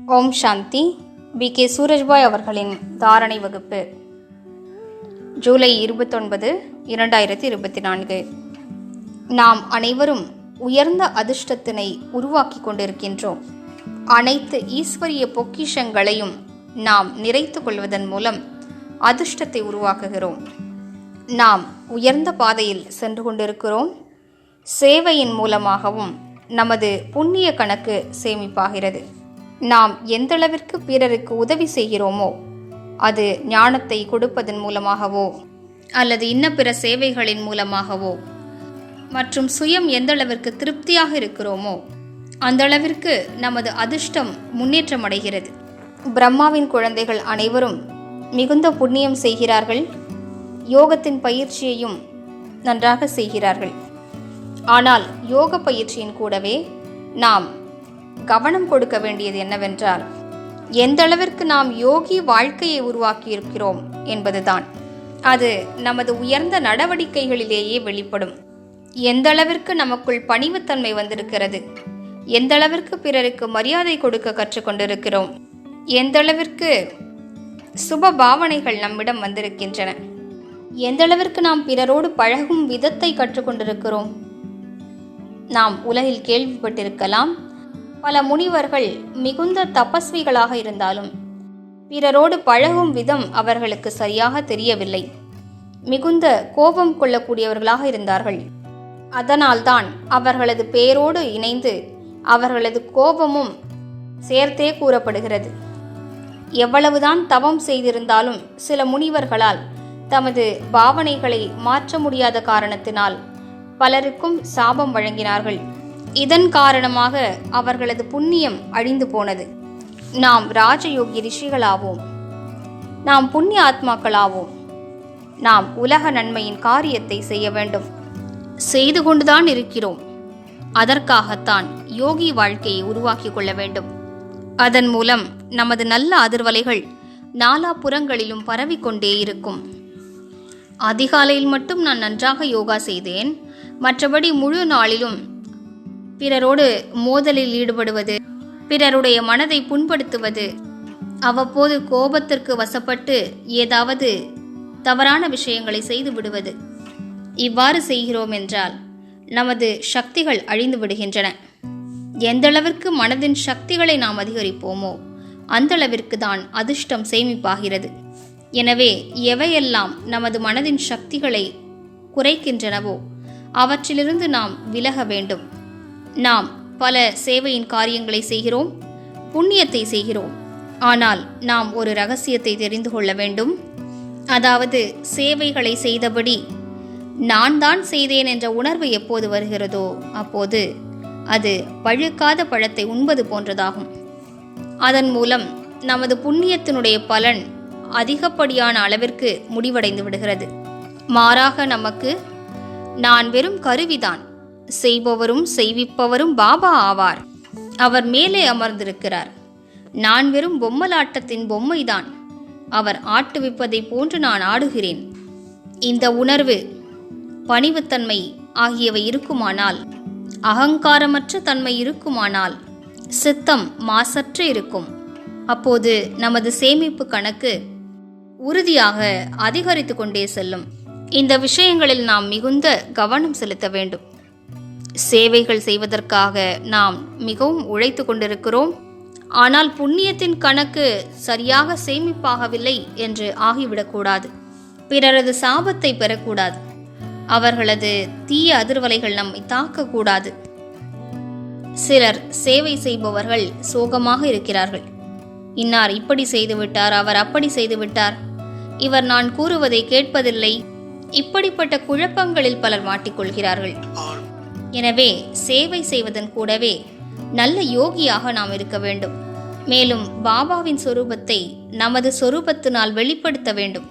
ஓம் சாந்தி. K Surajbhai அவர்களின் தாரணை வகுப்பு, ஜூலை 29, 2024. நாம் அனைவரும் உயர்ந்த அதிர்ஷ்டத்தினை உருவாக்கி கொண்டிருக்கின்றோம். அனைத்து ஈஸ்வரிய பொக்கிஷங்களையும் நாம் நிறைத்து கொள்வதன் மூலம் அதிர்ஷ்டத்தை உருவாக்குகிறோம். நாம் உயர்ந்த பாதையில் சென்று கொண்டிருக்கிறோம். சேவையின் மூலமாகவும் நமது புண்ணிய கணக்கு சேமிப்பாகிறது. நாம் எந்தளவிற்கு பிறருக்கு உதவி செய்கிறோமோ, அது ஞானத்தை கொடுப்பதன் மூலமாகவோ அல்லது இன்ன பிற சேவைகளின் மூலமாகவோ, மற்றும் சுயம் எந்தளவிற்கு திருப்தியாக இருக்கிறோமோ அந்த அளவிற்கு நமது அதிர்ஷ்டம் முன்னேற்றம் அடைகிறது. பிரம்மாவின் குழந்தைகள் அனைவரும் மிகுந்த புண்ணியம் செய்கிறார்கள். யோகத்தின் பயிற்சியையும் நன்றாக செய்கிறார்கள். ஆனால் யோக பயிற்சியின் கூடவே நாம் கவனம் கொடுக்க வேண்டியது என்னவென்றால், எந்த அளவிற்கு நாம் யோகி வாழ்க்கையை உருவாக்கி இருக்கிறோம் என்பதுதான். அது நமது உயர்ந்த நடவடிக்கைகளிலேயே வெளிப்படும். எந்த அளவிற்கு நமக்குள் பணிவுத்தன்மை வந்திருக்கிறது, எந்த அளவிற்கு பிறருக்கு மரியாதை கொடுக்க கற்றுக்கொண்டிருக்கிறோம், எந்த அளவிற்கு சுப பாவனைகள் நம்மிடம் வந்திருக்கின்றன, எந்த அளவிற்கு நாம் பிறரோடு பழகும் விதத்தை கற்றுக்கொண்டிருக்கிறோம். நாம் உலகில் கேள்விப்பட்டிருக்கலாம், பல முனிவர்கள் மிகுந்த தபஸ்விகளாக இருந்தாலும் பிறரோடு பழகும் விதம் அவர்களுக்கு சரியாக தெரியவில்லை. மிகுந்த கோபம் கொள்ளக்கூடியவர்களாக இருந்தார்கள். அதனால்தான் அவர்களது பெயரோடு இணைந்து அவர்களது கோபமும் சேர்த்தே கூறப்படுகிறது. எவ்வளவுதான் தவம் செய்திருந்தாலும் சில முனிவர்களால் தமது பாவனைகளை மாற்ற முடியாத காரணத்தினால் பலருக்கும் சாபம் வழங்கினார்கள். இதன் காரணமாக அவர்களது புண்ணியம் அழிந்து போனது. நாம் ராஜயோகி ரிஷிகளாவோம், நாம் புண்ணிய ஆத்மாக்களாவோம். நாம் உலக நன்மையின் காரியத்தை செய்ய வேண்டும். செய்து கொண்டுதான் இருக்கிறோம். அதற்காகத்தான் யோகி வாழ்க்கையை உருவாக்கி கொள்ள வேண்டும். அதன் மூலம் நமது நல்ல அதிர்வலைகள் நாலாபுறங்களிலும் பரவிக்கொண்டே இருக்கும். அதிகாலையில் மட்டும் நான் நன்றாக யோகா செய்தேன், மற்றபடி முழு நாளிலும் பிறரோடு மோதலில் ஈடுபடுவது, பிறருடைய மனதை புண்படுத்துவது, அவ்வப்போது கோபத்திற்கு வசப்பட்டு ஏதாவது தவறான விஷயங்களை செய்து விடுவது, இவ்வாறு செய்கிறோம் என்றால் நமது சக்திகள் அழிந்து விடுகின்றன. எந்தளவிற்கு மனதின் சக்திகளை நாம் அதிகரிப்போமோ அந்தளவிற்கு தான் அதிர்ஷ்டம் சேமிப்பாகிறது. எனவே எவையெல்லாம் நமது மனதின் சக்திகளை குறைக்கின்றனவோ அவற்றிலிருந்து நாம் விலக வேண்டும். நாம் பல சேவையின் காரியங்களை செய்கிறோம், புண்ணியத்தை செய்கிறோம். ஆனால் நாம் ஒரு ரகசியத்தை தெரிந்து கொள்ள வேண்டும். அதாவது, சேவைகளை செய்தபடி நான் தான் செய்தேன் என்ற உணர்வு எப்போது வருகிறதோ அப்போது அது பழுக்காத பழத்தை உண்பது போன்றதாகும். அதன் மூலம் நமது புண்ணியத்தினுடைய பலன் அதிகப்படியான அளவிற்கு முடிவடைந்து விடுகிறது. மாறாக நமக்கு நான் வெறும் கருவிதான், செய்பவரும் செய்விப்பவரும் பாபா ஆவார், அவர் மேலே அமர்ந்திருக்கிறார், நான் வெறும் பொம்மலாட்டத்தின் பொம்மைதான், அவர் ஆட்டுவிப்பதை போன்று நான் ஆடுகிறேன். இந்த உணர்வு, பணிவுத்தன்மை ஆகியவை இருக்குமானால், அகங்காரமற்ற தன்மை இருக்குமானால், சித்தம் மாசற்று இருக்கும். அப்போது நமது சேமிப்பு கணக்கு உறுதியாக அதிகரித்து கொண்டே செல்லும். இந்த விஷயங்களில் நாம் மிகுந்த கவனம் செலுத்த வேண்டும். சேவைகள் செய்வதற்காக நாம் மிகவும் உழைத்து கொண்டிருக்கிறோம். ஆனால் புண்ணியத்தின் கணக்கு சரியாக சேமிப்பாகவில்லை என்று ஆகிவிடக்கூடாது. பிறரது சாபத்தை பெறக்கூடாது. அவர்களது தீய அதிர்வலைகள் நம்மை தாக்கக்கூடாது. சிலர் சேவை செய்பவர்கள் சோகமாக இருக்கிறார்கள். இன்னார் இப்படி செய்துவிட்டார், அவர் அப்படி செய்துவிட்டார், இவர் நான் கூறுவதை கேட்பதில்லை. இப்படிப்பட்ட குழப்பங்களில் பலர் மாட்டிக்கொள்கிறார்கள். எனவே சேவை செய்வதன் கூடவே நல்ல யோகியாக நாம் இருக்க வேண்டும். மேலும் பாபாவின் சொரூபத்தை நமது சொரூபத்தினால் வெளிப்படுத்த வேண்டும்.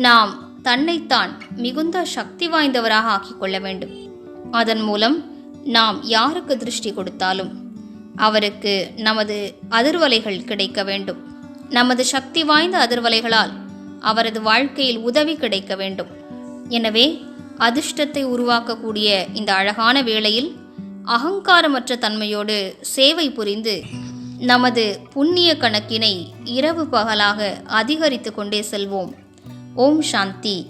நாம் தன்னைத்தான் மிகுந்த சக்தி வாய்ந்தவராக ஆக்கிக் கொள்ள வேண்டும். அதன் மூலம் நாம் யாருக்கு திருஷ்டி கொடுத்தாலும் அவருக்கு நமது அதிர்வலைகள் கிடைக்க வேண்டும். நமது சக்தி வாய்ந்த அதிர்வலைகளால் அவரது வாழ்க்கையில் உதவி கிடைக்க வேண்டும். எனவே அதிர்ஷ்டத்தை உருவாக்கக்கூடிய இந்த அழகான வேளையில் அகங்காரமற்ற தன்மையோடு சேவை புரிந்து நமது புண்ணிய கணக்கினை இரவு பகலாக அதிகரித்து கொண்டே செல்வோம். ஓம் சாந்தி.